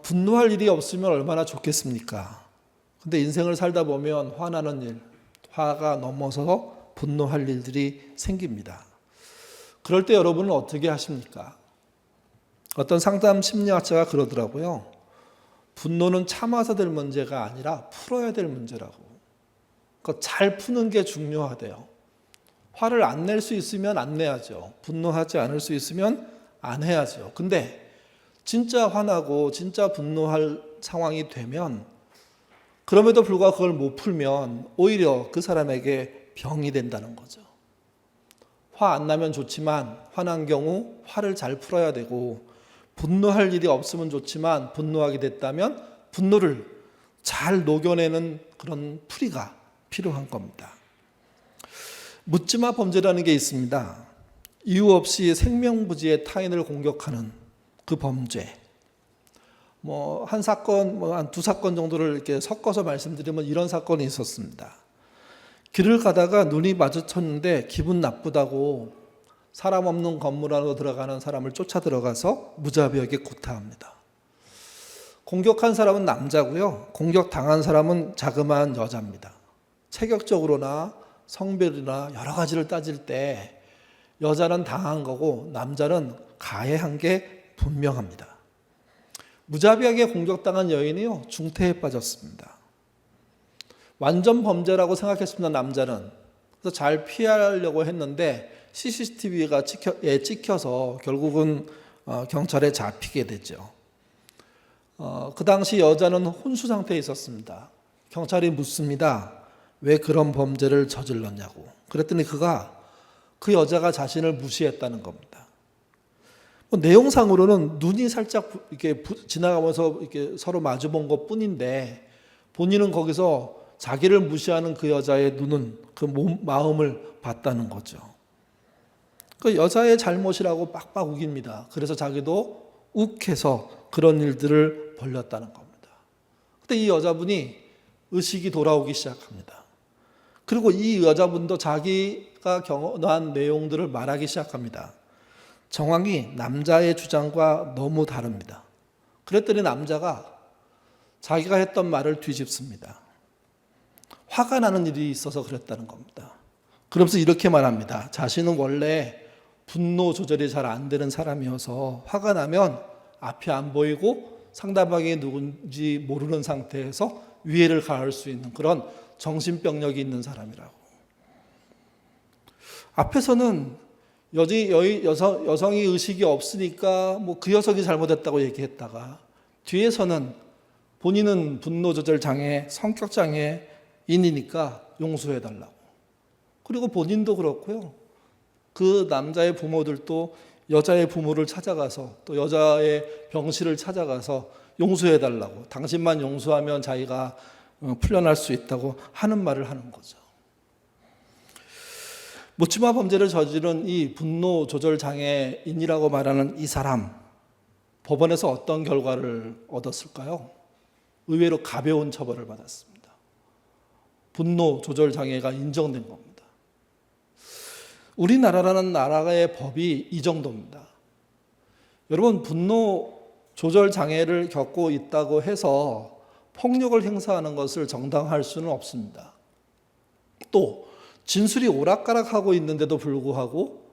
분노할 일이 없으면 얼마나 좋겠습니까? 근데 인생을 살다 보면 화나는 일, 화가 넘어서 분노할 일들이 생깁니다. 그럴 때 여러분은 어떻게 하십니까? 어떤 상담 심리학자가 그러더라고요. 분노는 참아서 될 문제가 아니라 풀어야 될 문제라고. 그러니까 잘 푸는 게 중요하대요. 화를 안 낼 수 있으면 안 내야죠. 분노하지 않을 수 있으면 안 해야죠. 근데 진짜 화나고 진짜 분노할 상황이 되면 그럼에도 불구하고 그걸 못 풀면 오히려 그 사람에게 병이 된다는 거죠. 화 안 나면 좋지만 화난 경우 화를 잘 풀어야 되고, 분노할 일이 없으면 좋지만 분노하게 됐다면 분노를 잘 녹여내는 그런 풀이가 필요한 겁니다. 묻지마 범죄라는 게 있습니다. 이유 없이 생명부지의 타인을 공격하는 그 범죄. 한 사건, 한 두 사건 정도를 이렇게 섞어서 말씀드리면 이런 사건이 있었습니다. 길을 가다가 눈이 마주쳤는데 기분 나쁘다고 사람 없는 건물 안으로 들어가는 사람을 쫓아 들어가서 무자비하게 구타합니다. 공격한 사람은 남자고요. 공격당한 사람은 자그마한 여자입니다. 체격적으로나 성별이나 여러 가지를 따질 때 여자는 당한 거고 남자는 가해한 게 분명합니다. 무자비하게 공격당한 여인이요, 중태에 빠졌습니다. 완전 범죄라고 생각했습니다, 남자는. 그래서 잘 피하려고 했는데 CCTV가 찍혀서 결국은 경찰에 잡히게 됐죠. 그 당시 여자는 혼수 상태에 있었습니다. 경찰이 묻습니다. 왜 그런 범죄를 저질렀냐고. 그랬더니 그 여자가 자신을 무시했다는 겁니다. 내용상으로는 눈이 살짝 이렇게 지나가면서 이렇게 서로 마주본 것 뿐인데 본인은 거기서 자기를 무시하는 그 여자의 눈은 그 마음을 봤다는 거죠. 그 여자의 잘못이라고 빡빡 우깁니다. 그래서 자기도 욱해서 그런 일들을 벌였다는 겁니다. 그때 이 여자분이 의식이 돌아오기 시작합니다. 그리고 이 여자분도 자기가 경험한 내용들을 말하기 시작합니다. 정황이 남자의 주장과 너무 다릅니다. 그랬더니 남자가 자기가 했던 말을 뒤집습니다. 화가 나는 일이 있어서 그랬다는 겁니다. 그러면서 이렇게 말합니다. 자신은 원래 분노 조절이 잘 안 되는 사람이어서 화가 나면 앞이 안 보이고 상대방이 누군지 모르는 상태에서 위해를 가할 수 있는 그런 정신병력이 있는 사람이라고. 앞에서는 여성이 의식이 없으니까 그 녀석이 잘못했다고 얘기했다가 뒤에서는 본인은 분노 조절 장애, 성격 장애인이니까 용서해달라고. 그리고 본인도 그렇고요. 그 남자의 부모들도 여자의 부모를 찾아가서 또 여자의 병실을 찾아가서 용서해달라고. 당신만 용서하면 자기가 풀려날 수 있다고 하는 말을 하는 거죠. 묻지마 범죄를 저지른 이 분노 조절 장애인이라고 말하는 이 사람, 법원에서 어떤 결과를 얻었을까요? 의외로 가벼운 처벌을 받았습니다. 분노 조절 장애가 인정된 겁니다. 우리나라라는 나라의 법이 이 정도입니다. 여러분, 분노 조절 장애를 겪고 있다고 해서 폭력을 행사하는 것을 정당화할 수는 없습니다. 또 진술이 오락가락하고 있는데도 불구하고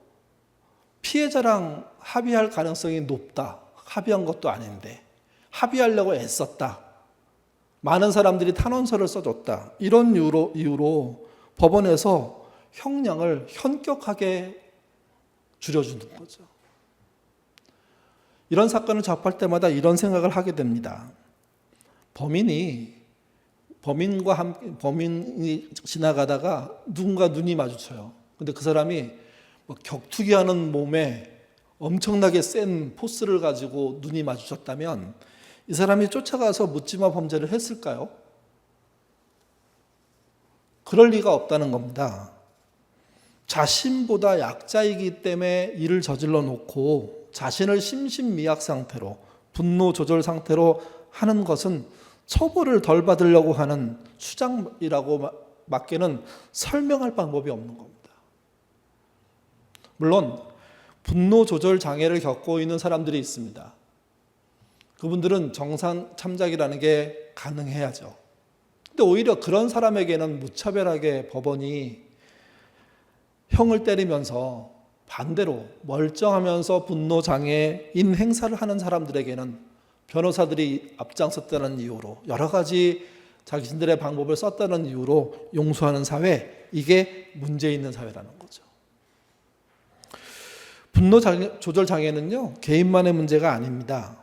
피해자랑 합의할 가능성이 높다. 합의한 것도 아닌데 합의하려고 애썼다. 많은 사람들이 탄원서를 써줬다. 이런 이유로 법원에서 형량을 현격하게 줄여주는 거죠. 이런 사건을 접할 때마다 이런 생각을 하게 됩니다. 범인이 지나가다가 누군가 눈이 마주쳐요. 근데 그 사람이 격투기 하는 몸에 엄청나게 센 포스를 가지고 눈이 마주쳤다면 이 사람이 쫓아가서 묻지마 범죄를 했을까요? 그럴 리가 없다는 겁니다. 자신보다 약자이기 때문에 일을 저질러 놓고 자신을 심신미약 상태로 분노 조절 상태로 하는 것은 처벌을 덜 받으려고 하는 수작이라고 밖에는 설명할 방법이 없는 겁니다. 물론 분노 조절 장애를 겪고 있는 사람들이 있습니다. 그분들은 정상 참작이라는 게 가능해야죠. 근데 오히려 그런 사람에게는 무차별하게 법원이 형을 때리면서 반대로 멀쩡하면서 분노장애인 행사를 하는 사람들에게는 변호사들이 앞장섰다는 이유로 여러 가지 자신들의 방법을 썼다는 이유로 용서하는 사회, 이게 문제 있는 사회라는 거죠. 분노 조절 장애는요, 개인만의 문제가 아닙니다.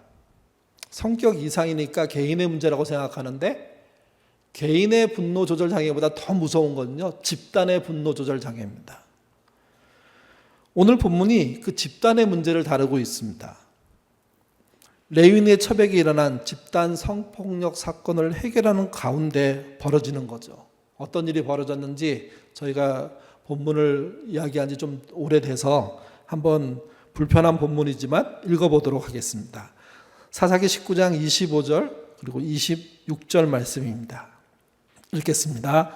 성격 이상이니까 개인의 문제라고 생각하는데 개인의 분노 조절 장애보다 더 무서운 건요, 집단의 분노 조절 장애입니다. 오늘 본문이 그 집단의 문제를 다루고 있습니다. 레위인의 처백이 일어난 집단 성폭력 사건을 해결하는 가운데 벌어지는 거죠. 어떤 일이 벌어졌는지 저희가 본문을 이야기한 지 좀 오래돼서 한번 불편한 본문이지만 읽어보도록 하겠습니다. 사사기 19장 25절 그리고 26절 말씀입니다. 읽겠습니다.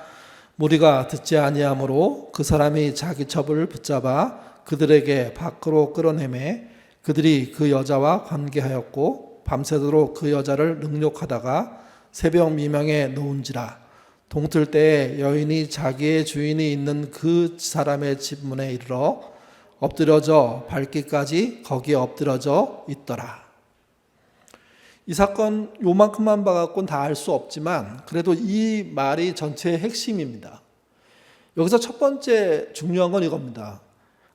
무리가 듣지 아니하므로 그 사람이 자기 첩을 붙잡아 그들에게 밖으로 끌어내매 그들이 그 여자와 관계하였고 밤새도록 그 여자를 능욕하다가 새벽 미명에 놓은지라. 동틀 때에 여인이 자기의 주인이 있는 그 사람의 집 문에 이르러 엎드려져 밟기까지 거기에 엎드려져 있더라. 이 사건 요만큼만 봐갖고는 다 알 수 없지만 그래도 이 말이 전체의 핵심입니다. 여기서 첫 번째 중요한 건 이겁니다.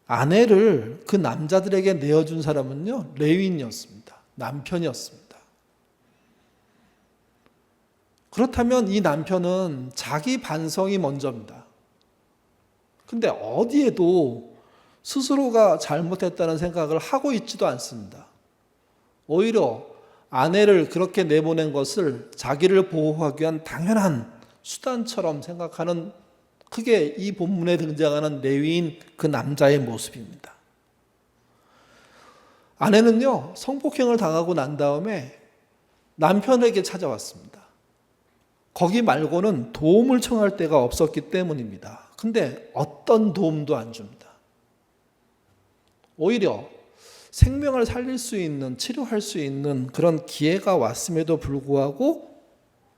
아내를 그 남자들에게 내어준 사람은요, 레위인이었습니다. 남편이었습니다. 그렇다면 이 남편은 자기 반성이 먼저입니다. 근데 어디에도 스스로가 잘못했다는 생각을 하고 있지도 않습니다. 오히려 아내를 그렇게 내보낸 것을 자기를 보호하기 위한 당연한 수단처럼 생각하는 크게 이 본문에 등장하는 레위인 그 남자의 모습입니다. 아내는요, 성폭행을 당하고 난 다음에 남편에게 찾아왔습니다. 거기 말고는 도움을 청할 데가 없었기 때문입니다. 근데 어떤 도움도 안 줍니다. 오히려 생명을 살릴 수 있는, 치료할 수 있는 그런 기회가 왔음에도 불구하고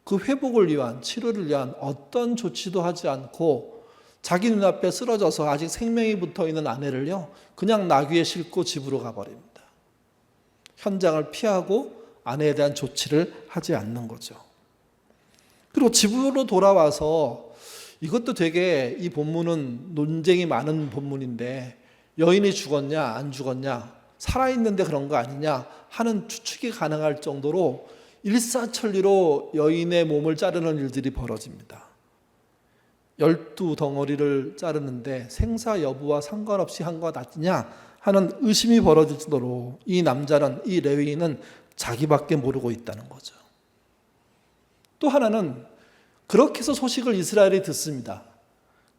그 회복을 위한, 치료를 위한 어떤 조치도 하지 않고 자기 눈앞에 쓰러져서 아직 생명이 붙어있는 아내를요, 그냥 나귀에 싣고 집으로 가버립니다. 현장을 피하고 아내에 대한 조치를 하지 않는 거죠. 그리고 집으로 돌아와서 이것도 되게 이 본문은 논쟁이 많은 본문인데 여인이 죽었냐 안 죽었냐 살아있는데 그런 거 아니냐 하는 추측이 가능할 정도로 일사천리로 여인의 몸을 자르는 일들이 벌어집니다. 12덩어리를 자르는데 생사 여부와 상관없이 한 것 아니냐 하는 의심이 벌어질 정도로 이 남자는, 이 레위인은 자기밖에 모르고 있다는 거죠. 또 하나는 그렇게 해서 소식을 이스라엘이 듣습니다.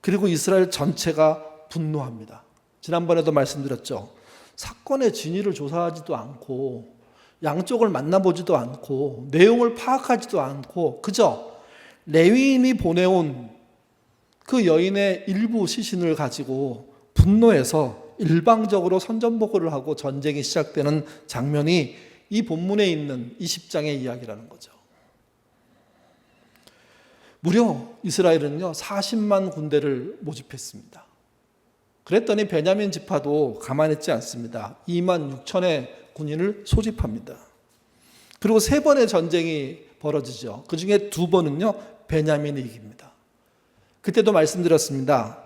그리고 이스라엘 전체가 분노합니다. 지난번에도 말씀드렸죠. 사건의 진위를 조사하지도 않고 양쪽을 만나보지도 않고 내용을 파악하지도 않고 그저 레위인이 보내온 그 여인의 일부 시신을 가지고 분노해서 일방적으로 선전포고를 하고 전쟁이 시작되는 장면이 이 본문에 있는 20장의 이야기라는 거죠. 무려 이스라엘은요 40만 군대를 모집했습니다. 그랬더니 베냐민 지파도 가만히 있지 않습니다. 2만 6천의 군인을 소집합니다. 그리고 3번의 전쟁이 벌어지죠. 그 중에 2번은요 베냐민이 이깁니다. 그때도 말씀드렸습니다.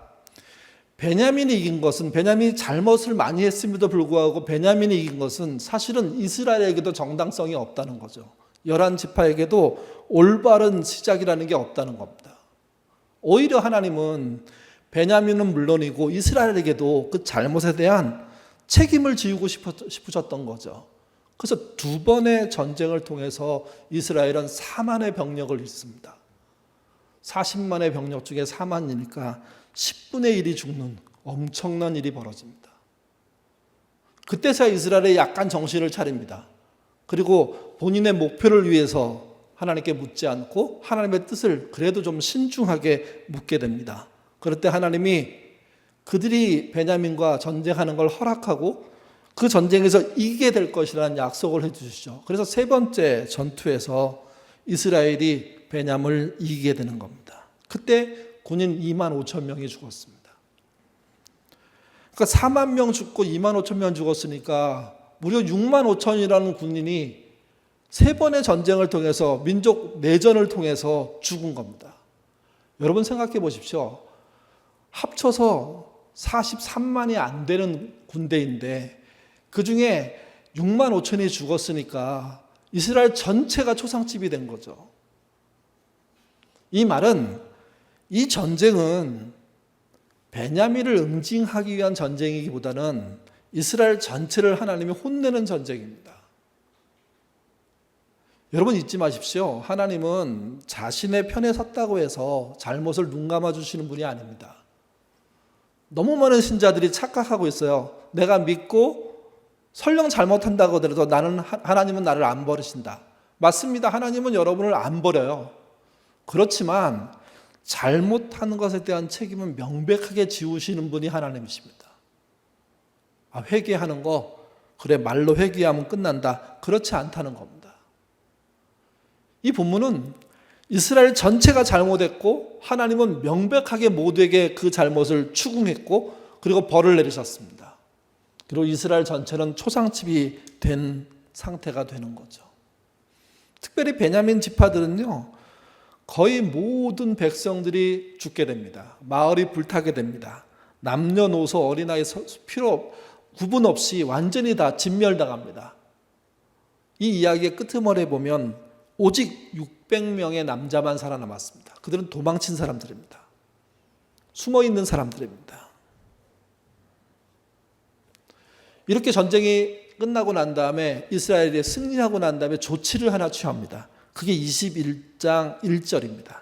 베냐민이 이긴 것은, 베냐민이 잘못을 많이 했음에도 불구하고 베냐민이 이긴 것은 사실은 이스라엘에게도 정당성이 없다는 거죠. 11지파에게도 올바른 시작이라는 게 없다는 겁니다. 오히려 하나님은 베냐민은 물론이고 이스라엘에게도 그 잘못에 대한 책임을 지우고 싶으셨던 거죠. 그래서 2번의 전쟁을 통해서 이스라엘은 4만의 병력을 잃습니다. 40만의 병력 중에 4만이니까 10분의 1이 죽는 엄청난 일이 벌어집니다. 그때서야 이스라엘이 약간 정신을 차립니다. 그리고 본인의 목표를 위해서 하나님께 묻지 않고 하나님의 뜻을 그래도 좀 신중하게 묻게 됩니다. 그럴 때 하나님이 그들이 베냐민과 전쟁하는 걸 허락하고 그 전쟁에서 이기게 될 것이라는 약속을 해주시죠. 그래서 세 번째 전투에서 이스라엘이 베냐민을 이기게 되는 겁니다. 그때 군인 2만 5천 명이 죽었습니다. 그러니까 4만 명 죽고 2만 5천 명 죽었으니까 무려 6만 5천이라는 군인이 세 번의 전쟁을 통해서 민족 내전을 통해서 죽은 겁니다. 여러분 생각해 보십시오. 합쳐서 43만이 안 되는 군대인데 그 중에 6만 5천이 죽었으니까 이스라엘 전체가 초상집이 된 거죠. 이 말은 이 전쟁은 베냐민을 응징하기 위한 전쟁이기보다는 이스라엘 전체를 하나님이 혼내는 전쟁입니다. 여러분 잊지 마십시오. 하나님은 자신의 편에 섰다고 해서 잘못을 눈감아 주시는 분이 아닙니다. 너무 많은 신자들이 착각하고 있어요. 내가 믿고 설령 잘못한다고 하더라도 하나님은 나를 안 버리신다. 맞습니다. 하나님은 여러분을 안 버려요. 그렇지만 잘못하는 것에 대한 책임은 명백하게 지우시는 분이 하나님이십니다. 회개하는 거 그래 말로 회개하면 끝난다. 그렇지 않다는 겁니다. 이 본문은 이스라엘 전체가 잘못했고 하나님은 명백하게 모두에게 그 잘못을 추궁했고 그리고 벌을 내리셨습니다. 그리고 이스라엘 전체는 초상집이 된 상태가 되는 거죠. 특별히 베냐민 지파들은요, 거의 모든 백성들이 죽게 됩니다. 마을이 불타게 됩니다. 남녀노소 어린아이 필요 구분 없이 완전히 다 진멸당합니다. 이 이야기의 끄트머리에 보면 오직 600명의 남자만 살아남았습니다. 그들은 도망친 사람들입니다. 숨어있는 사람들입니다. 이렇게 전쟁이 끝나고 난 다음에 이스라엘이 승리하고 난 다음에 조치를 하나 취합니다. 그게 21장 1절입니다.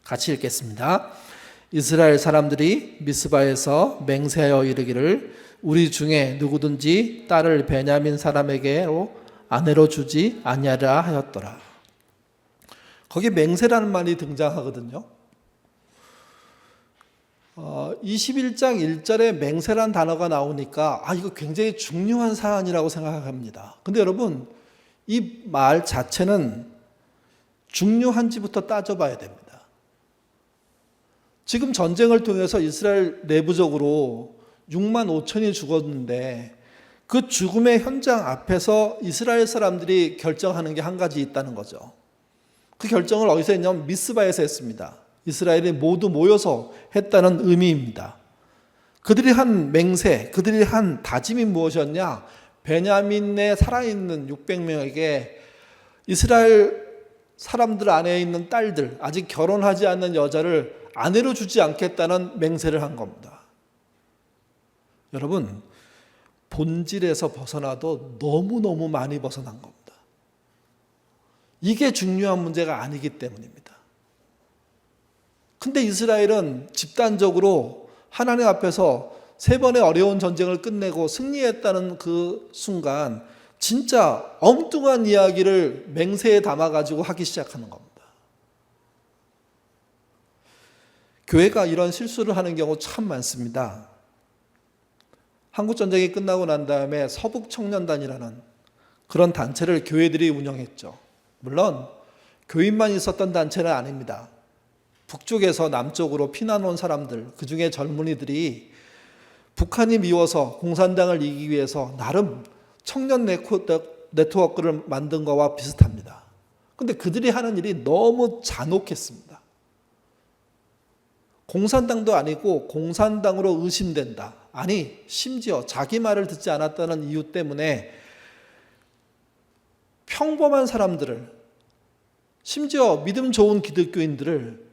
같이 읽겠습니다. 이스라엘 사람들이 미스바에서 맹세하여 이르기를 우리 중에 누구든지 딸을 베냐민 사람에게로 아내로 주지 아니하라 하였더라. 거기에 맹세라는 말이 등장하거든요. 21장 1절에 맹세란 단어가 나오니까 이거 굉장히 중요한 사안이라고 생각합니다. 근데 여러분 이 말 자체는 중요한지부터 따져봐야 됩니다. 지금 전쟁을 통해서 이스라엘 내부적으로 6만 5천이 죽었는데 그 죽음의 현장 앞에서 이스라엘 사람들이 결정하는 게 한 가지 있다는 거죠. 그 결정을 어디서 했냐면 미스바에서 했습니다. 이스라엘이 모두 모여서 했다는 의미입니다. 그들이 한 맹세, 그들이 한 다짐이 무엇이었냐? 베냐민에 살아있는 600명에게 이스라엘 사람들 안에 있는 딸들, 아직 결혼하지 않는 여자를 아내로 주지 않겠다는 맹세를 한 겁니다. 여러분, 본질에서 벗어나도 너무너무 많이 벗어난 겁니다. 이게 중요한 문제가 아니기 때문입니다. 근데 이스라엘은 집단적으로 하나님 앞에서 세 번의 어려운 전쟁을 끝내고 승리했다는 그 순간 진짜 엉뚱한 이야기를 맹세에 담아가지고 하기 시작하는 겁니다. 교회가 이런 실수를 하는 경우 참 많습니다. 한국전쟁이 끝나고 난 다음에 서북청년단이라는 그런 단체를 교회들이 운영했죠. 물론 교인만 있었던 단체는 아닙니다. 북쪽에서 남쪽으로 피난 온 사람들, 그중에 젊은이들이 북한이 미워서 공산당을 이기기 위해서 나름 청년 네트워크를 만든 거와 비슷합니다. 그런데 그들이 하는 일이 너무 잔혹했습니다. 공산당도 아니고 공산당으로 의심된다. 아니, 심지어 자기 말을 듣지 않았다는 이유 때문에 평범한 사람들을, 심지어 믿음 좋은 기독교인들을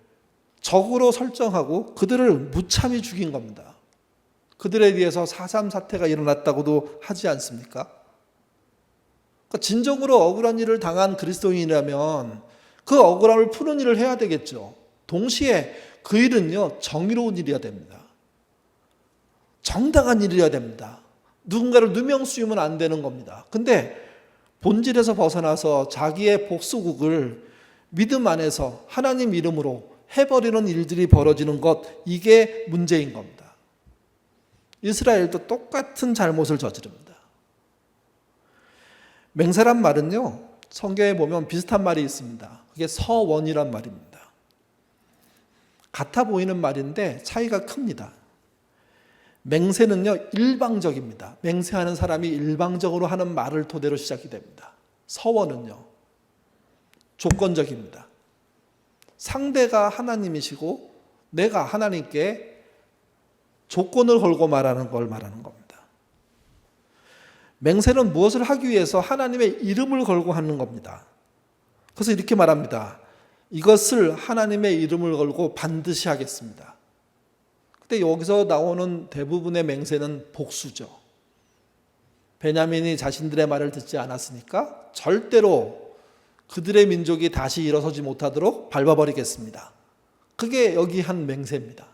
적으로 설정하고 그들을 무참히 죽인 겁니다. 그들에 의해서 4.3 사태가 일어났다고도 하지 않습니까? 그러니까 진정으로 억울한 일을 당한 그리스도인이라면 그 억울함을 푸는 일을 해야 되겠죠. 동시에 그 일은요, 정의로운 일이어야 됩니다. 정당한 일이어야 됩니다. 누군가를 누명쓰이면 안 되는 겁니다. 근데 본질에서 벗어나서 자기의 복수국을 믿음 안에서 하나님 이름으로 해버리는 일들이 벌어지는 것, 이게 문제인 겁니다. 이스라엘도 똑같은 잘못을 저지릅니다. 맹세란 말은요, 성경에 보면 비슷한 말이 있습니다. 그게 서원이란 말입니다. 같아 보이는 말인데 차이가 큽니다. 맹세는요, 일방적입니다. 맹세하는 사람이 일방적으로 하는 말을 토대로 시작이 됩니다. 서원은요, 조건적입니다. 상대가 하나님이시고 내가 하나님께 조건을 걸고 말하는 걸 말하는 겁니다. 맹세는 무엇을 하기 위해서 하나님의 이름을 걸고 하는 겁니다. 그래서 이렇게 말합니다. 이것을 하나님의 이름을 걸고 반드시 하겠습니다. 근데 여기서 나오는 대부분의 맹세는 복수죠. 베냐민이 자신들의 말을 듣지 않았으니까 절대로 그들의 민족이 다시 일어서지 못하도록 밟아버리겠습니다. 그게 여기 한 맹세입니다.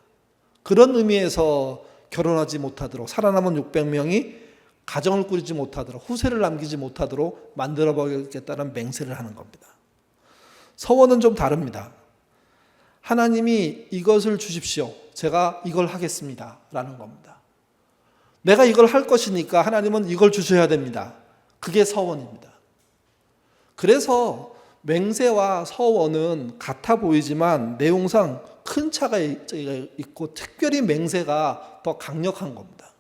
그런 의미에서 결혼하지 못하도록, 살아남은 600명이 가정을 꾸리지 못하도록, 후세를 남기지 못하도록 만들어버리겠다는 맹세를 하는 겁니다. 서원은 좀 다릅니다. 하나님이 이것을 주십시오. 제가 이걸 하겠습니다. 라는 겁니다. 내가 이걸 할 것이니까 하나님은 이걸 주셔야 됩니다. 그게 서원입니다. 그래서 맹세와 서원은 같아 보이지만 내용상 큰 차가 있고 특별히 맹세가 더 강력한 겁니다.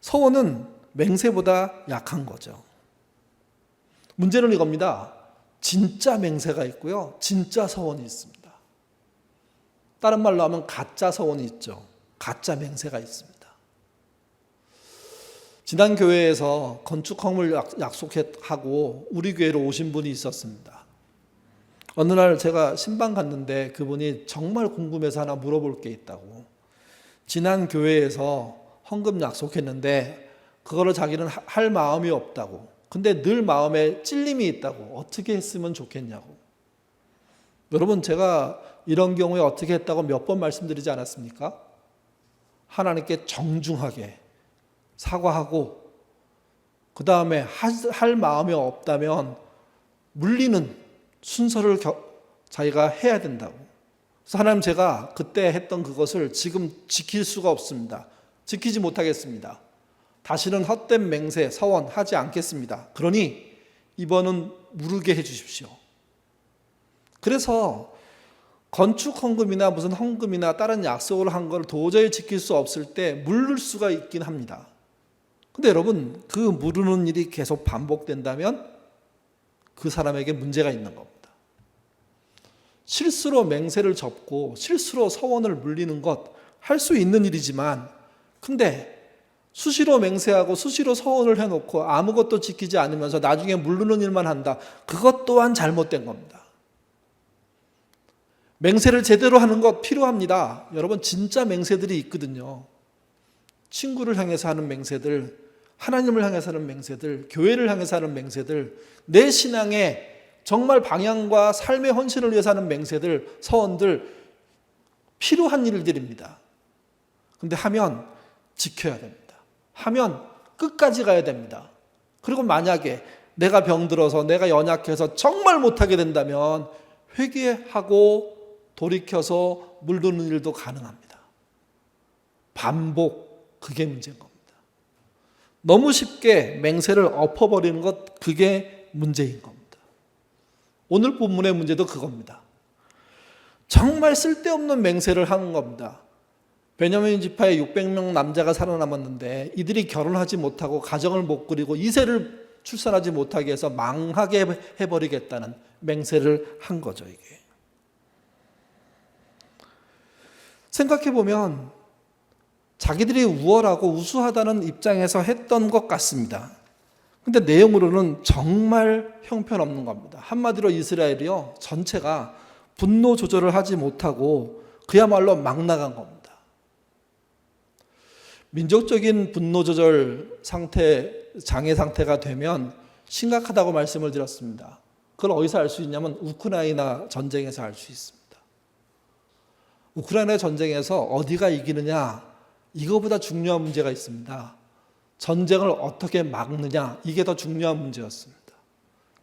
서원은 맹세보다 약한 거죠. 문제는 이겁니다. 진짜 맹세가 있고요, 진짜 서원이 있습니다. 다른 말로 하면 가짜 서원이 있죠. 가짜 맹세가 있습니다. 지난 교회에서 건축 허물 약속하고 우리 교회로 오신 분이 있었습니다. 어느 날 제가 신방 갔는데 그분이 정말 궁금해서 하나 물어볼 게 있다고. 지난 교회에서 헌금 약속했는데 그거를 자기는 할 마음이 없다고. 근데 늘 마음에 찔림이 있다고. 어떻게 했으면 좋겠냐고. 여러분, 제가 이런 경우에 어떻게 했다고 몇 번 말씀드리지 않았습니까? 하나님께 정중하게 사과하고 그 다음에 할 마음이 없다면 물리는 순서를 자기가 해야 된다고. 그래서 하나님, 제가 그때 했던 그것을 지금 지킬 수가 없습니다. 지키지 못하겠습니다. 다시는 헛된 맹세, 서원 하지 않겠습니다. 그러니 이번은 무르게 해 주십시오. 그래서 건축 헌금이나 무슨 헌금이나 다른 약속을 한 걸 도저히 지킬 수 없을 때 물를 수가 있긴 합니다. 근데 여러분, 그 무르는 일이 계속 반복된다면 그 사람에게 문제가 있는 겁니다. 실수로 맹세를 접고 실수로 서원을 물리는 것 할 수 있는 일이지만, 근데 수시로 맹세하고 수시로 서원을 해놓고 아무것도 지키지 않으면서 나중에 물르는 일만 한다. 그것 또한 잘못된 겁니다. 맹세를 제대로 하는 것 필요합니다. 여러분, 진짜 맹세들이 있거든요. 친구를 향해서 하는 맹세들, 하나님을 향해서 하는 맹세들, 교회를 향해서 하는 맹세들, 내 신앙의 정말 방향과 삶의 헌신을 위해서 하는 맹세들, 서원들, 필요한 일들입니다. 근데 하면 지켜야 됩니다. 하면 끝까지 가야 됩니다. 그리고 만약에 내가 병들어서 내가 연약해서 정말 못하게 된다면 회개하고 돌이켜서 물르는 일도 가능합니다. 반복, 그게 문제인 겁니다. 너무 쉽게 맹세를 엎어버리는 것, 그게 문제인 겁니다. 오늘 본문의 문제도 그겁니다. 정말 쓸데없는 맹세를 하는 겁니다. 베냐민 지파에 600명 남자가 살아남았는데 이들이 결혼하지 못하고 가정을 못 꾸리고 2세를 출산하지 못하게 해서 망하게 해버리겠다는 맹세를 한 거죠, 이게. 생각해보면 자기들이 우월하고 우수하다는 입장에서 했던 것 같습니다. 근데 내용으로는 정말 형편없는 겁니다. 한마디로 이스라엘이요, 전체가 분노 조절을 하지 못하고 그야말로 막 나간 겁니다. 민족적인 분노 조절 상태, 장애 상태가 되면 심각하다고 말씀을 드렸습니다. 그걸 어디서 알 수 있냐면 우크라이나 전쟁에서 알 수 있습니다. 우크라이나 전쟁에서 어디가 이기느냐, 이거보다 중요한 문제가 있습니다. 전쟁을 어떻게 막느냐, 이게 더 중요한 문제였습니다.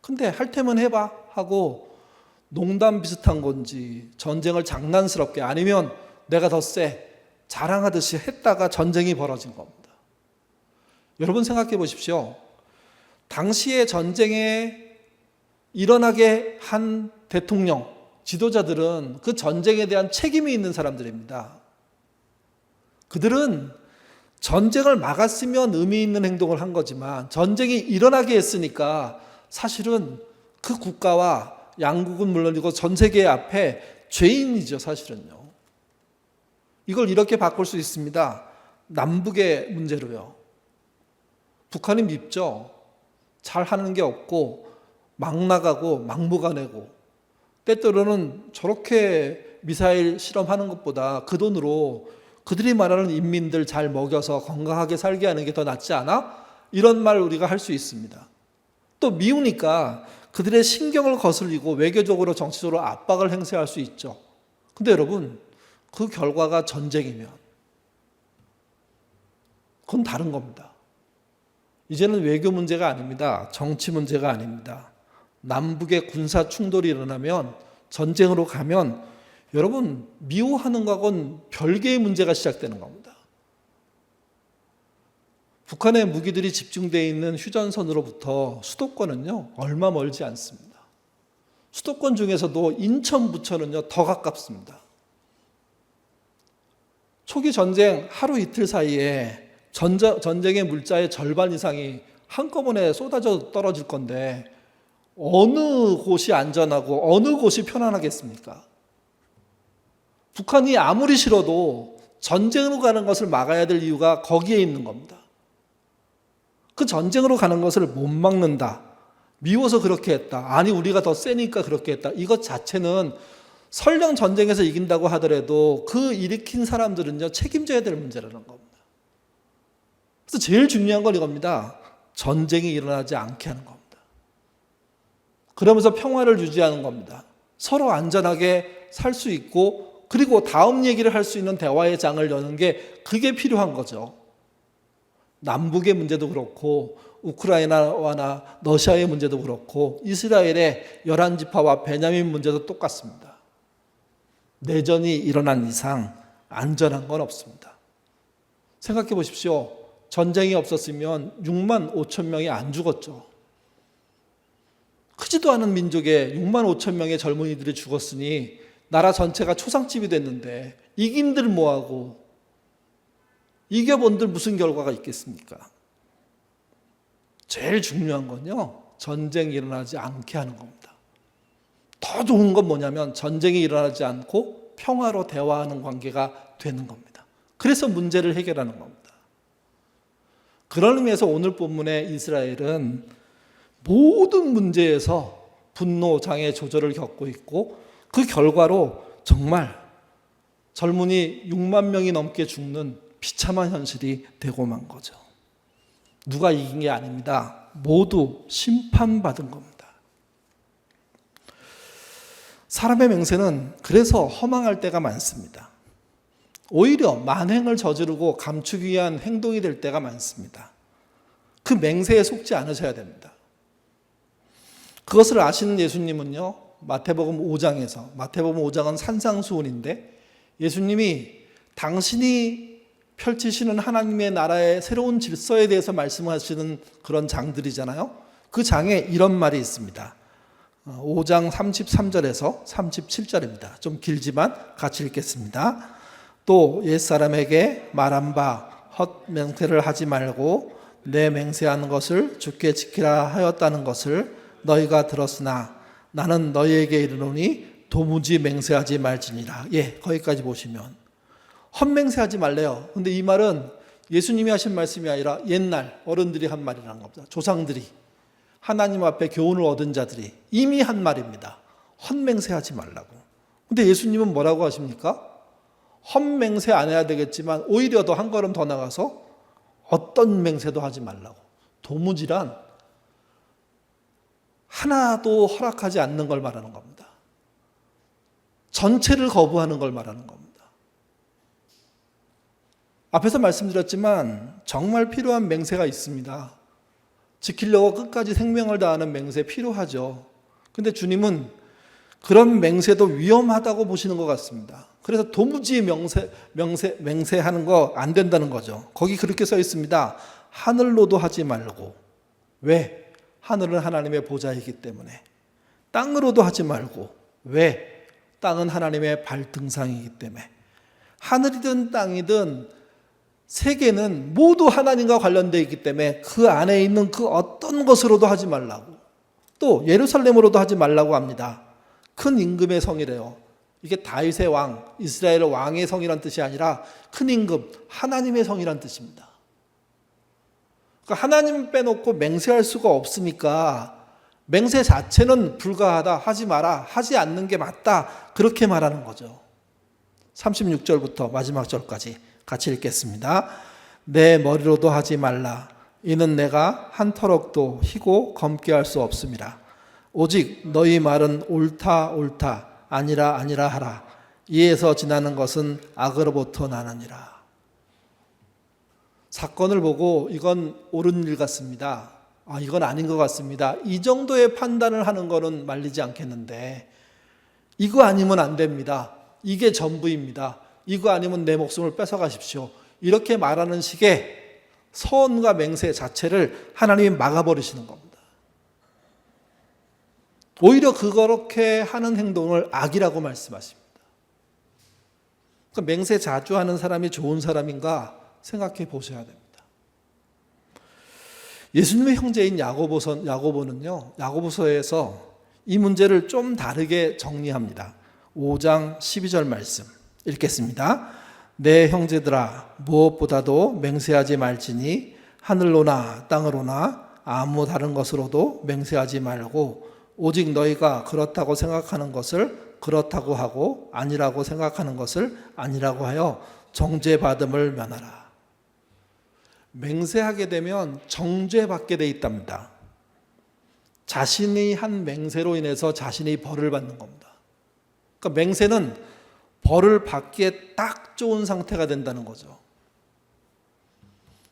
근데 할 테면 해봐 하고 농담 비슷한 건지 전쟁을 장난스럽게, 아니면 내가 더 세, 자랑하듯이 했다가 전쟁이 벌어진 겁니다. 여러분 생각해 보십시오. 당시의 전쟁에 일어나게 한 대통령, 지도자들은 그 전쟁에 대한 책임이 있는 사람들입니다. 그들은 전쟁을 막았으면 의미 있는 행동을 한 거지만 전쟁이 일어나게 했으니까 사실은 그 국가와 양국은 물론이고 전 세계 앞에 죄인이죠, 사실은요. 이걸 이렇게 바꿀 수 있습니다. 남북의 문제로요. 북한이 밉죠. 잘하는 게 없고 막 나가고 막 몰아내고 때때로는 저렇게 미사일 실험하는 것보다 그 돈으로 그들이 말하는 인민들 잘 먹여서 건강하게 살게 하는 게 더 낫지 않아? 이런 말 우리가 할 수 있습니다. 또 미우니까 그들의 신경을 거슬리고 외교적으로 정치적으로 압박을 행사할 수 있죠. 근데 여러분, 그 결과가 전쟁이면 그건 다른 겁니다. 이제는 외교 문제가 아닙니다. 정치 문제가 아닙니다. 남북의 군사 충돌이 일어나면, 전쟁으로 가면 여러분, 미워하는 거하고는 별개의 문제가 시작되는 겁니다. 북한의 무기들이 집중되어 있는 휴전선으로부터 수도권은요, 얼마 멀지 않습니다. 수도권 중에서도 인천, 부천은요, 더 가깝습니다. 초기 전쟁 하루 이틀 사이에 전쟁의 물자의 절반 이상이 한꺼번에 쏟아져 떨어질 건데 어느 곳이 안전하고 어느 곳이 편안하겠습니까? 북한이 아무리 싫어도 전쟁으로 가는 것을 막아야 될 이유가 거기에 있는 겁니다. 그 전쟁으로 가는 것을 못 막는다. 미워서 그렇게 했다. 아니 우리가 더 세니까 그렇게 했다. 이것 자체는 설령 전쟁에서 이긴다고 하더라도 그 일으킨 사람들은요, 책임져야 될 문제라는 겁니다. 그래서 제일 중요한 건 이겁니다. 전쟁이 일어나지 않게 하는 겁니다. 그러면서 평화를 유지하는 겁니다. 서로 안전하게 살 수 있고 그리고 다음 얘기를 할 수 있는 대화의 장을 여는 게 그게 필요한 거죠. 남북의 문제도 그렇고 우크라이나와 러시아의 문제도 그렇고 이스라엘의 11지파와 베냐민 문제도 똑같습니다. 내전이 일어난 이상 안전한 건 없습니다. 생각해 보십시오. 전쟁이 없었으면 6만 5천 명이 안 죽었죠. 크지도 않은 민족에 6만 5천 명의 젊은이들이 죽었으니 나라 전체가 초상집이 됐는데 이긴들 뭐하고 이겨본들 무슨 결과가 있겠습니까? 제일 중요한 건요, 전쟁이 일어나지 않게 하는 겁니다. 더 좋은 건 뭐냐면 전쟁이 일어나지 않고 평화로 대화하는 관계가 되는 겁니다. 그래서 문제를 해결하는 겁니다. 그런 의미에서 오늘 본문의 이스라엘은 모든 문제에서 분노, 장애, 조절을 겪고 있고 그 결과로 정말 젊은이 6만 명이 넘게 죽는 비참한 현실이 되고 만 거죠. 누가 이긴 게 아닙니다. 모두 심판받은 겁니다. 사람의 맹세는 그래서 허망할 때가 많습니다. 오히려 만행을 저지르고 감추기 위한 행동이 될 때가 많습니다. 그 맹세에 속지 않으셔야 됩니다. 그것을 아시는 예수님은요, 마태복음 5장에서, 마태복음 5장은 산상수훈인데 예수님이 당신이 펼치시는 하나님의 나라의 새로운 질서에 대해서 말씀하시는 그런 장들이잖아요. 그 장에 이런 말이 있습니다. 5장 33절에서 37절입니다. 좀 길지만 같이 읽겠습니다. 또 옛사람에게 말한 바 헛맹세를 하지 말고 내 맹세하는 것을 주께 지키라 하였다는 것을 너희가 들었으나 나는 너희에게 이르노니 도무지 맹세하지 말지니라. 예, 거기까지 보시면 헛맹세하지 말래요. 근데 이 말은 예수님이 하신 말씀이 아니라 옛날 어른들이 한 말이라는 겁니다. 조상들이 하나님 앞에 교훈을 얻은 자들이 이미 한 말입니다. 헛맹세하지 말라고. 근데 예수님은 뭐라고 하십니까? 헛맹세 안 해야 되겠지만 오히려 더 한 걸음 더 나가서 어떤 맹세도 하지 말라고. 도무지란 하나도 허락하지 않는 걸 말하는 겁니다. 전체를 거부하는 걸 말하는 겁니다. 앞에서 말씀드렸지만 정말 필요한 맹세가 있습니다. 지키려고 끝까지 생명을 다하는 맹세 필요하죠. 근데 주님은 그런 맹세도 위험하다고 보시는 것 같습니다. 그래서 도무지 맹세하는 거 안 된다는 거죠. 거기 그렇게 써 있습니다. 하늘로도 하지 말고. 왜? 하늘은 하나님의 보좌이기 때문에. 땅으로도 하지 말고. 왜? 땅은 하나님의 발등상이기 때문에. 하늘이든 땅이든 세계는 모두 하나님과 관련되어 있기 때문에 그 안에 있는 그 어떤 것으로도 하지 말라고. 또 예루살렘으로도 하지 말라고 합니다. 큰 임금의 성이래요. 이게 다윗의 왕, 이스라엘 왕의 성이란 뜻이 아니라 큰 임금, 하나님의 성이란 뜻입니다. 그러니까 하나님 빼놓고 맹세할 수가 없으니까 맹세 자체는 불가하다, 하지 마라, 하지 않는 게 맞다, 그렇게 말하는 거죠. 36절부터 마지막 절까지 같이 읽겠습니다. 내 머리로도 하지 말라. 이는 내가 한 터럭도 희고 검게 할 수 없음이라. 오직 너희 말은 옳다 옳다 아니라 아니라 하라. 이에서 지나는 것은 악으로부터 나느니라. 사건을 보고 이건 옳은 일 같습니다. 이건 아닌 것 같습니다. 이 정도의 판단을 하는 거는 말리지 않겠는데 이거 아니면 안 됩니다. 이게 전부입니다. 이거 아니면 내 목숨을 뺏어가십시오. 이렇게 말하는 식의 서원과 맹세 자체를 하나님이 막아버리시는 겁니다. 오히려 그렇게 하는 행동을 악이라고 말씀하십니다. 그러니까 맹세 자주 하는 사람이 좋은 사람인가 생각해 보셔야 됩니다. 예수님의 형제인 야고보는요, 야고보서에서 이 문제를 좀 다르게 정리합니다. 5장 12절 말씀 읽겠습니다. 내 형제들아, 무엇보다도 맹세하지 말지니 하늘로나 땅으로나 아무 다른 것으로도 맹세하지 말고 오직 너희가 그렇다고 생각하는 것을 그렇다고 하고 아니라고 생각하는 것을 아니라고 하여 정죄받음을 면하라. 맹세하게 되면 정죄받게 돼 있답니다. 자신이 한 맹세로 인해서 자신이 벌을 받는 겁니다. 그러니까 맹세는 벌을 받기에 딱 좋은 상태가 된다는 거죠.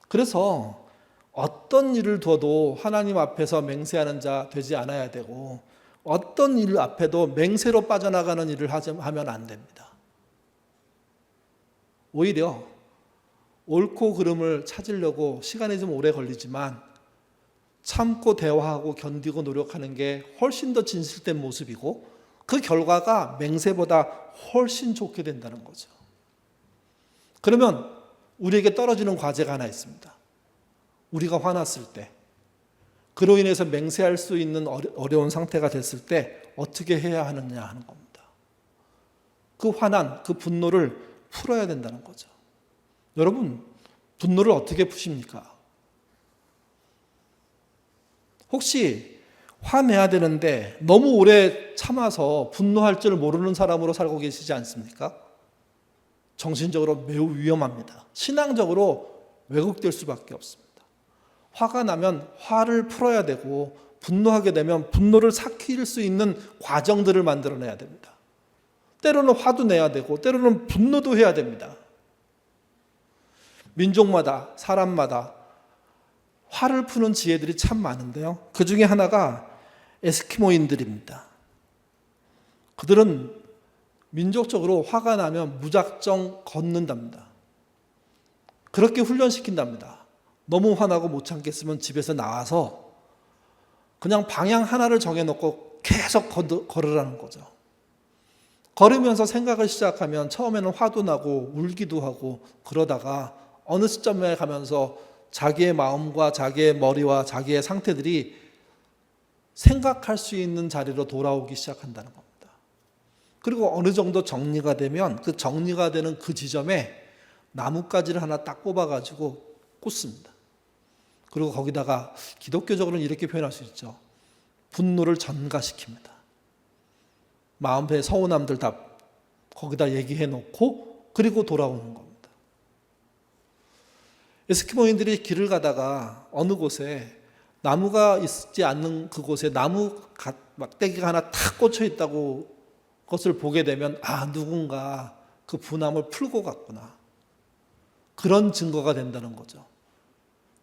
그래서 어떤 일을 둬도 하나님 앞에서 맹세하는 자 되지 않아야 되고 어떤 일 앞에도 맹세로 빠져나가는 일을 하면 안 됩니다. 오히려 옳고 그름을 찾으려고 시간이 좀 오래 걸리지만 참고 대화하고 견디고 노력하는 게 훨씬 더 진실된 모습이고 그 결과가 맹세보다 훨씬 좋게 된다는 거죠. 그러면 우리에게 떨어지는 과제가 하나 있습니다. 우리가 화났을 때, 그로 인해서 맹세할 수 있는 어려운 상태가 됐을 때 어떻게 해야 하느냐 하는 겁니다. 그 화난, 그 분노를 풀어야 된다는 거죠. 여러분, 분노를 어떻게 푸십니까? 혹시 화내야 되는데 너무 오래 참아서 분노할 줄 모르는 사람으로 살고 계시지 않습니까? 정신적으로 매우 위험합니다. 신앙적으로 왜곡될 수밖에 없습니다. 화가 나면 화를 풀어야 되고 분노하게 되면 분노를 삭힐 수 있는 과정들을 만들어내야 됩니다. 때로는 화도 내야 되고 때로는 분노도 해야 됩니다. 민족마다 사람마다 화를 푸는 지혜들이 참 많은데요. 그 중에 하나가 에스키모인들입니다. 그들은 민족적으로 화가 나면 무작정 걷는답니다. 그렇게 훈련시킨답니다. 너무 화나고 못 참겠으면 집에서 나와서 그냥 방향 하나를 정해놓고 계속 걸으라는 거죠. 걸으면서 생각을 시작하면 처음에는 화도 나고 울기도 하고 그러다가 어느 시점에 가면서 자기의 마음과 자기의 머리와 자기의 상태들이 생각할 수 있는 자리로 돌아오기 시작한다는 겁니다. 그리고 어느 정도 정리가 되면 그 정리가 되는 그 지점에 나뭇가지를 하나 딱 꼽아가지고 꽂습니다. 그리고 거기다가 기독교적으로는 이렇게 표현할 수 있죠. 분노를 전가시킵니다. 마음의 서운함들 다 거기다 얘기해 놓고 그리고 돌아오는 겁니다. 에스키모인들이 길을 가다가 어느 곳에 나무가 있지 않는 그곳에 나무 막대기가 하나 탁 꽂혀 있다고 그것을 보게 되면 누군가 그 분함을 풀고 갔구나. 그런 증거가 된다는 거죠.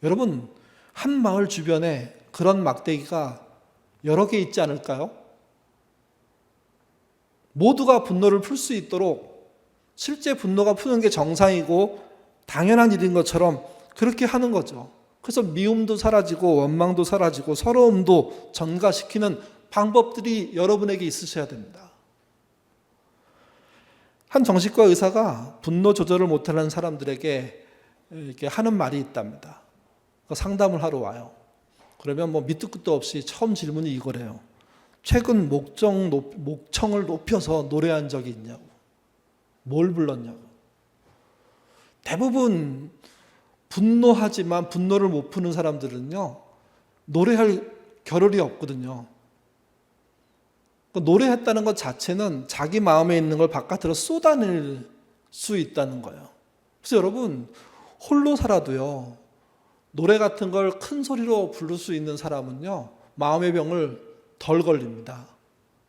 여러분, 한 마을 주변에 그런 막대기가 여러 개 있지 않을까요? 모두가 분노를 풀 수 있도록 실제 분노가 푸는 게 정상이고 당연한 일인 것처럼 그렇게 하는 거죠. 그래서 미움도 사라지고 원망도 사라지고 서러움도 전가시키는 방법들이 여러분에게 있으셔야 됩니다. 한 정신과 의사가 분노 조절을 못하는 사람들에게 이렇게 하는 말이 있답니다. 상담을 하러 와요. 그러면 밑도 끝도 없이 처음 질문이 이거래요. 최근 목청을 높여서 노래한 적이 있냐고. 뭘 불렀냐고. 대부분 분노하지만 분노를 못 푸는 사람들은요, 노래할 겨를이 없거든요. 노래했다는 것 자체는 자기 마음에 있는 걸 바깥으로 쏟아낼 수 있다는 거예요. 그래서 여러분, 홀로 살아도요, 노래 같은 걸 큰 소리로 부를 수 있는 사람은요, 마음의 병을 덜 걸립니다.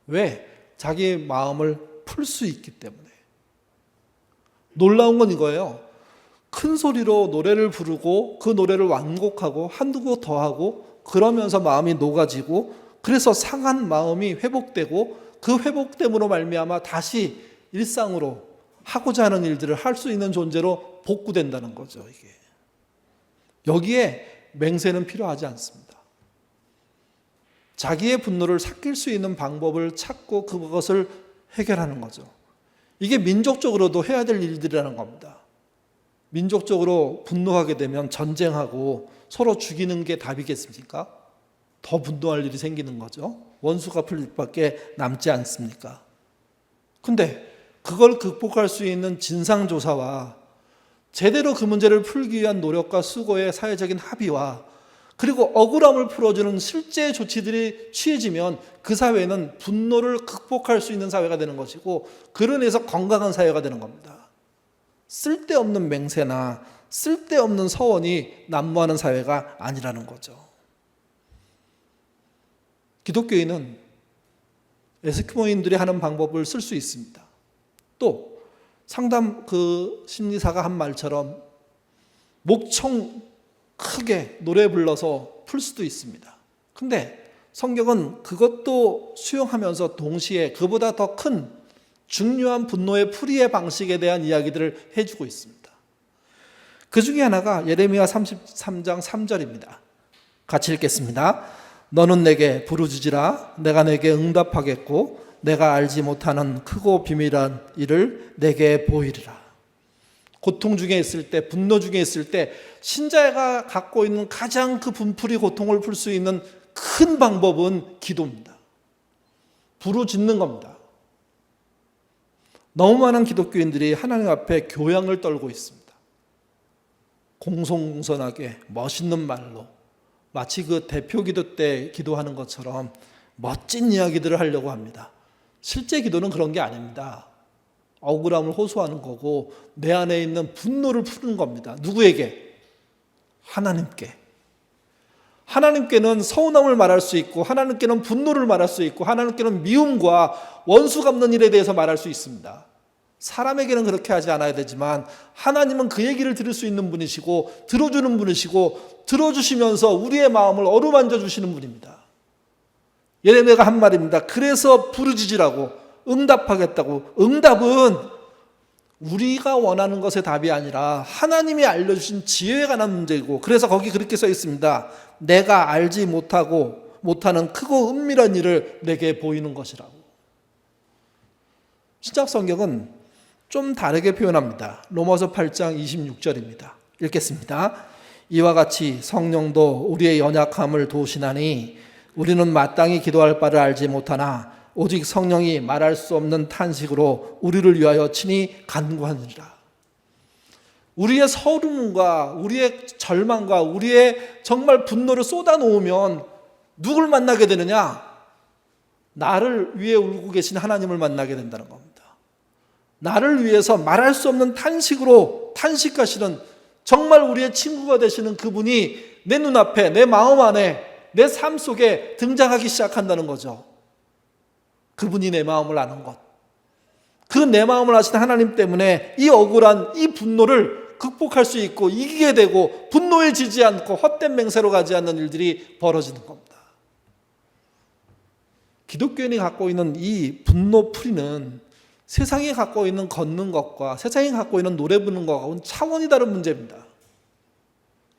왜? 자기 마음을 풀 수 있기 때문에. 놀라운 건 이거예요. 큰 소리로 노래를 부르고 그 노래를 완곡하고 한두 곡 더 하고 그러면서 마음이 녹아지고 그래서 상한 마음이 회복되고 그 회복됨으로 말미암아 다시 일상으로 하고자 하는 일들을 할 수 있는 존재로 복구된다는 거죠. 이게. 여기에 맹세는 필요하지 않습니다. 자기의 분노를 삭힐 수 있는 방법을 찾고 그것을 해결하는 거죠. 이게 민족적으로도 해야 될 일들이라는 겁니다. 민족적으로 분노하게 되면 전쟁하고 서로 죽이는 게 답이겠습니까? 더 분노할 일이 생기는 거죠. 원수가 풀릴 밖에 남지 않습니까? 근데 그걸 극복할 수 있는 진상조사와 제대로 그 문제를 풀기 위한 노력과 수고의 사회적인 합의와 그리고 억울함을 풀어주는 실제 조치들이 취해지면 그 사회는 분노를 극복할 수 있는 사회가 되는 것이고 그로 인해서 건강한 사회가 되는 겁니다. 쓸데없는 맹세나 쓸데없는 서원이 난무하는 사회가 아니라는 거죠. 기독교인은 에스키모인들이 하는 방법을 쓸 수 있습니다. 또 상담 심리사가 한 말처럼 목청 크게 노래 불러서 풀 수도 있습니다. 근데 성경은 그것도 수용하면서 동시에 그보다 더 큰 중요한 분노의 풀이의 방식에 대한 이야기들을 해주고 있습니다. 그 중에 하나가 예레미야 33장 3절입니다. 같이 읽겠습니다. 너는 내게 부르짖으라. 내가 내게 응답하겠고 내가 알지 못하는 크고 비밀한 일을 내게 보이리라. 고통 중에 있을 때, 분노 중에 있을 때 신자가 갖고 있는 가장 그 분풀이 고통을 풀 수 있는 큰 방법은 기도입니다. 부르짖는 겁니다. 너무 많은 기독교인들이 하나님 앞에 교양을 떨고 있습니다. 공손공손하게 멋있는 말로 마치 그 대표 기도 때 기도하는 것처럼 멋진 이야기들을 하려고 합니다. 실제 기도는 그런 게 아닙니다. 억울함을 호소하는 거고 내 안에 있는 분노를 푸는 겁니다. 누구에게? 하나님께. 하나님께는 서운함을 말할 수 있고 하나님께는 분노를 말할 수 있고 하나님께는 미움과 원수 갚는 일에 대해서 말할 수 있습니다. 사람에게는 그렇게 하지 않아야 되지만 하나님은 그 얘기를 들을 수 있는 분이시고 들어주는 분이시고 들어주시면서 우리의 마음을 어루만져 주시는 분입니다. 예레미야가 한 말입니다. 그래서 부르짖으라고, 응답하겠다고. 응답은 우리가 원하는 것의 답이 아니라 하나님이 알려주신 지혜에 관한 문제이고 그래서 거기 그렇게 써 있습니다. 내가 알지 못하는 크고 은밀한 일을 내게 보이는 것이라고. 신약 성경은 좀 다르게 표현합니다. 로마서 8장 26절입니다. 읽겠습니다. 이와 같이 성령도 우리의 연약함을 도우시나니 우리는 마땅히 기도할 바를 알지 못하나 오직 성령이 말할 수 없는 탄식으로 우리를 위하여 친히 간구하느니라. 우리의 서름과 우리의 절망과 우리의 정말 분노를 쏟아놓으면 누굴 만나게 되느냐? 나를 위해 울고 계신 하나님을 만나게 된다는 겁니다. 나를 위해서 말할 수 없는 탄식으로 탄식하시는 정말 우리의 친구가 되시는 그분이 내 눈앞에, 내 마음 안에, 내 삶 속에 등장하기 시작한다는 거죠. 그분이 내 마음을 아는 것. 그 내 마음을 아시는 하나님 때문에 이 억울한 이 분노를 극복할 수 있고 이기게 되고 분노에 지지 않고 헛된 맹세로 가지 않는 일들이 벌어지는 겁니다. 기독교인이 갖고 있는 이 분노 풀이는 세상이 갖고 있는 걷는 것과 세상이 갖고 있는 노래 부르는 것과는 차원이 다른 문제입니다.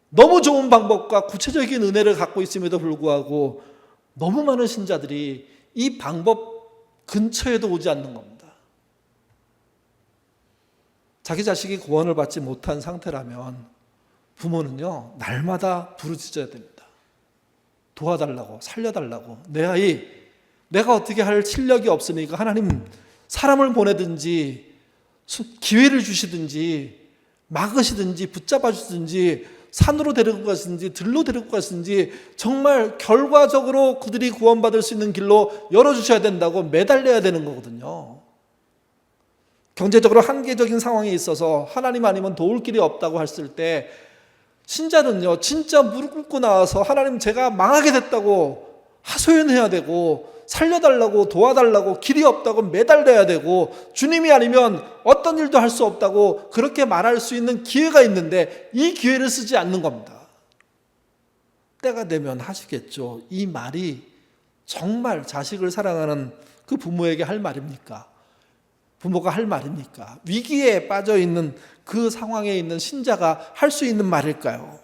너무 좋은 방법과 구체적인 은혜를 갖고 있음에도 불구하고 너무 많은 신자들이 이 방법 근처에도 오지 않는 겁니다. 자기 자식이 구원을 받지 못한 상태라면 부모는요, 날마다 부르짖어야 됩니다. 도와달라고, 살려달라고. 내 아이, 내가 어떻게 할 실력이 없으니까 하나님 사람을 보내든지 기회를 주시든지 막으시든지 붙잡아 주든지 산으로 데리고 가시든지 들로 데리고 가시든지 정말 결과적으로 그들이 구원받을 수 있는 길로 열어주셔야 된다고 매달려야 되는 거거든요. 경제적으로 한계적인 상황에 있어서 하나님 아니면 도울 길이 없다고 했을 때 신자는요, 진짜 무릎 꿇고 나와서 하나님 제가 망하게 됐다고 하소연해야 되고 살려달라고 도와달라고 길이 없다고 매달려야 되고 주님이 아니면 어떤 일도 할 수 없다고 그렇게 말할 수 있는 기회가 있는데 이 기회를 쓰지 않는 겁니다. 때가 되면 하시겠죠. 이 말이 정말 자식을 사랑하는 그 부모에게 할 말입니까? 부모가 할 말입니까? 위기에 빠져 있는 그 상황에 있는 신자가 할 수 있는 말일까요?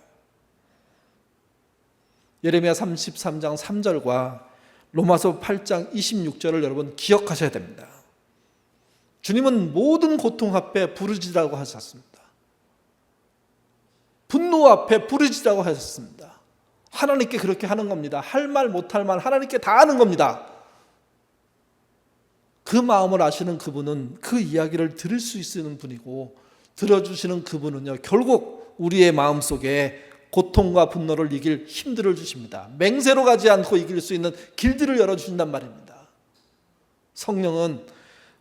예레미야 33장 3절과 로마서 8장 26절을 여러분 기억하셔야 됩니다. 주님은 모든 고통 앞에 부르짖으라고 하셨습니다. 분노 앞에 부르짖으라고 하셨습니다. 하나님께 그렇게 하는 겁니다. 할 말 못할 말 하나님께 다 하는 겁니다. 그 마음을 아시는 그분은 그 이야기를 들을 수 있는 분이고 들어주시는 그분은요, 결국 우리의 마음속에 고통과 분노를 이길 힘들을 주십니다. 맹세로 가지 않고 이길 수 있는 길들을 열어주신단 말입니다. 성령은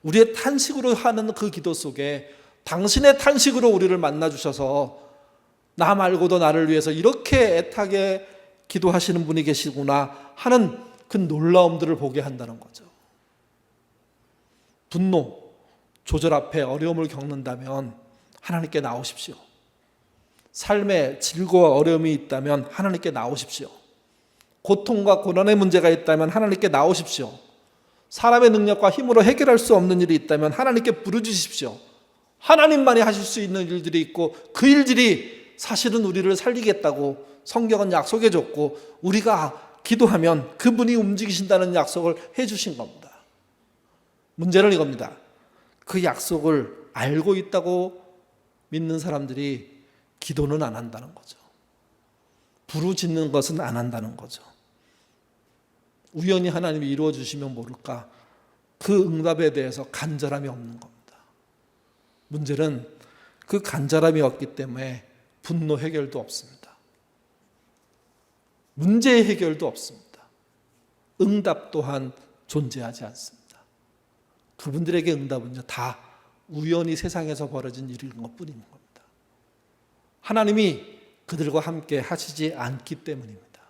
우리의 탄식으로 하는 그 기도 속에 당신의 탄식으로 우리를 만나주셔서 나 말고도 나를 위해서 이렇게 애타게 기도하시는 분이 계시구나 하는 그 놀라움들을 보게 한다는 거죠. 분노, 조절 앞에 어려움을 겪는다면 하나님께 나오십시오. 삶에 질고와 어려움이 있다면 하나님께 나오십시오. 고통과 고난의 문제가 있다면 하나님께 나오십시오. 사람의 능력과 힘으로 해결할 수 없는 일이 있다면 하나님께 부르짖으십시오. 하나님만이 하실 수 있는 일들이 있고 그 일들이 사실은 우리를 살리겠다고 성경은 약속해 줬고 우리가 기도하면 그분이 움직이신다는 약속을 해 주신 겁니다. 문제는 이겁니다. 그 약속을 알고 있다고 믿는 사람들이 기도는 안 한다는 거죠. 부르짖는 것은 안 한다는 거죠. 우연히 하나님이 이루어 주시면 모를까 그 응답에 대해서 간절함이 없는 겁니다. 문제는 그 간절함이 없기 때문에 분노 해결도 없습니다. 문제 해결도 없습니다. 응답 또한 존재하지 않습니다. 그분들에게 응답은요, 다 우연히 세상에서 벌어진 일인 것뿐인 겁니다. 하나님이 그들과 함께 하시지 않기 때문입니다.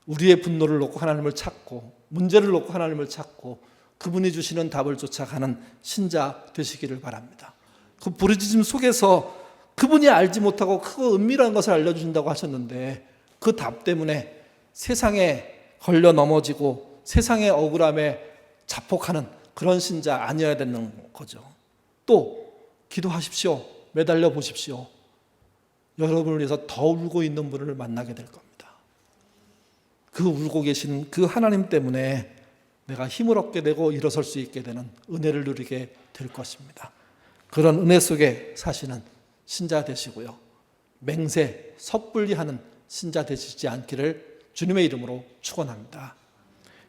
우리의 분노를 놓고 하나님을 찾고 문제를 놓고 하나님을 찾고 그분이 주시는 답을 쫓아가는 신자 되시기를 바랍니다. 그 부르짖음 속에서 그분이 알지 못하고 크고 은밀한 것을 알려주신다고 하셨는데 그 답 때문에 세상에 걸려 넘어지고 세상의 억울함에 자폭하는 그런 신자 아니어야 되는 거죠. 또 기도하십시오. 매달려 보십시오. 여러분을 위해서 더 울고 있는 분을 만나게 될 겁니다. 그 울고 계신 그 하나님 때문에 내가 힘을 얻게 되고 일어설 수 있게 되는 은혜를 누리게 될 것입니다. 그런 은혜 속에 사시는 신자 되시고요. 맹세, 섣불리 하는 신자 되시지 않기를 주님의 이름으로 축원합니다.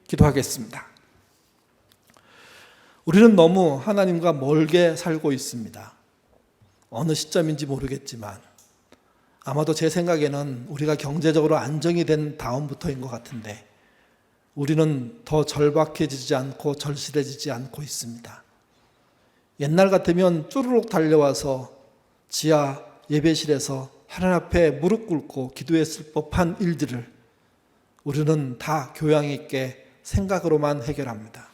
기도하겠습니다. 우리는 너무 하나님과 멀게 살고 있습니다. 어느 시점인지 모르겠지만 아마도 제 생각에는 우리가 경제적으로 안정이 된 다음부터인 것 같은데 우리는 더 절박해지지 않고 절실해지지 않고 있습니다. 옛날 같으면 쪼르륵 달려와서 지하 예배실에서 하나님 앞에 무릎 꿇고 기도했을 법한 일들을 우리는 다 교양 있게 생각으로만 해결합니다.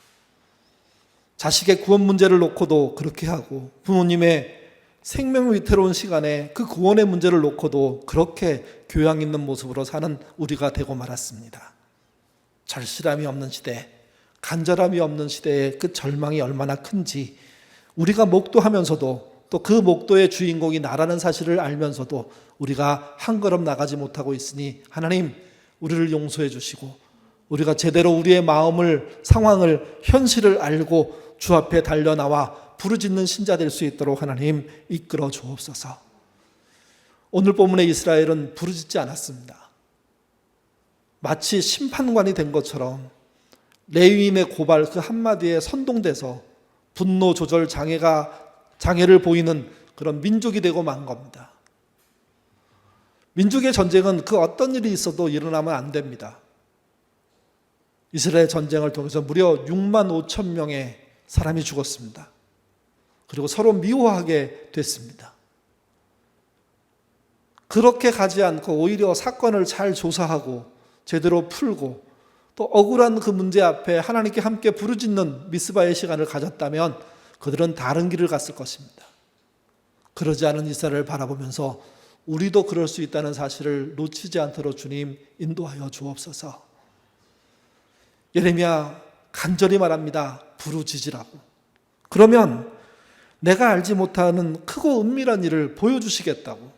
자식의 구원 문제를 놓고도 그렇게 하고 부모님의 생명 위태로운 시간에 그 구원의 문제를 놓고도 그렇게 교양 있는 모습으로 사는 우리가 되고 말았습니다. 절실함이 없는 시대, 간절함이 없는 시대의 그 절망이 얼마나 큰지 우리가 목도하면서도 또 또 그 목도의 주인공이 나라는 사실을 알면서도 우리가 한 걸음 나가지 못하고 있으니 하나님 우리를 용서해 주시고 우리가 제대로 우리의 마음을, 상황을, 현실을 알고 주 앞에 달려나와 부르짖는 신자 될 수 있도록 하나님 이끌어 주옵소서. 오늘 본문의 이스라엘은 부르짖지 않았습니다. 마치 심판관이 된 것처럼 레위인의 고발 그 한마디에 선동돼서 분노 조절 장애를 보이는 그런 민족이 되고 만 겁니다. 민족의 전쟁은 그 어떤 일이 있어도 일어나면 안 됩니다. 이스라엘 전쟁을 통해서 무려 6만 5천 명의 사람이 죽었습니다. 그리고 서로 미워하게 됐습니다. 그렇게 가지 않고 오히려 사건을 잘 조사하고 제대로 풀고 또 억울한 그 문제 앞에 하나님께 함께 부르짖는 미스바의 시간을 가졌다면 그들은 다른 길을 갔을 것입니다. 그러지 않은 이스라엘을 바라보면서 우리도 그럴 수 있다는 사실을 놓치지 않도록 주님 인도하여 주옵소서. 예레미야 간절히 말합니다. 부르짖으라고. 그러면 내가 알지 못하는 크고 은밀한 일을 보여주시겠다고.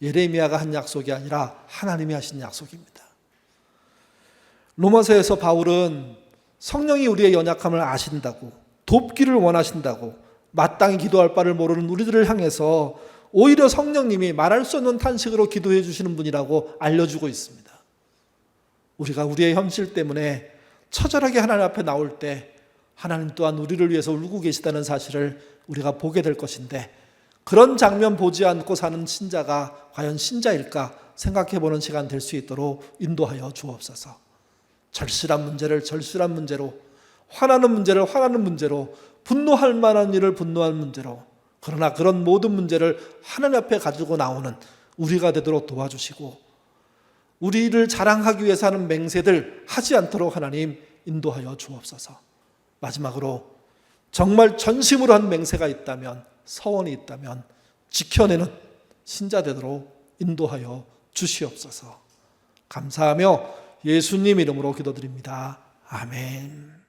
예레미야가 한 약속이 아니라 하나님이 하신 약속입니다. 로마서에서 바울은 성령이 우리의 연약함을 아신다고, 돕기를 원하신다고, 마땅히 기도할 바를 모르는 우리들을 향해서 오히려 성령님이 말할 수 없는 탄식으로 기도해 주시는 분이라고 알려주고 있습니다. 우리가 우리의 현실 때문에 처절하게 하나님 앞에 나올 때 하나님 또한 우리를 위해서 울고 계시다는 사실을 우리가 보게 될 것인데, 그런 장면 보지 않고 사는 신자가 과연 신자일까 생각해보는 시간 될 수 있도록 인도하여 주옵소서. 절실한 문제를 절실한 문제로, 화나는 문제를 화나는 문제로, 분노할 만한 일을 분노할 문제로, 그러나 그런 모든 문제를 하나님 앞에 가지고 나오는 우리가 되도록 도와주시고, 우리를 자랑하기 위해서 하는 맹세들 하지 않도록 하나님 인도하여 주옵소서. 마지막으로 정말 전심으로 한 맹세가 있다면, 서원이 있다면 지켜내는 신자 되도록 인도하여 주시옵소서. 감사하며 예수님 이름으로 기도드립니다. 아멘.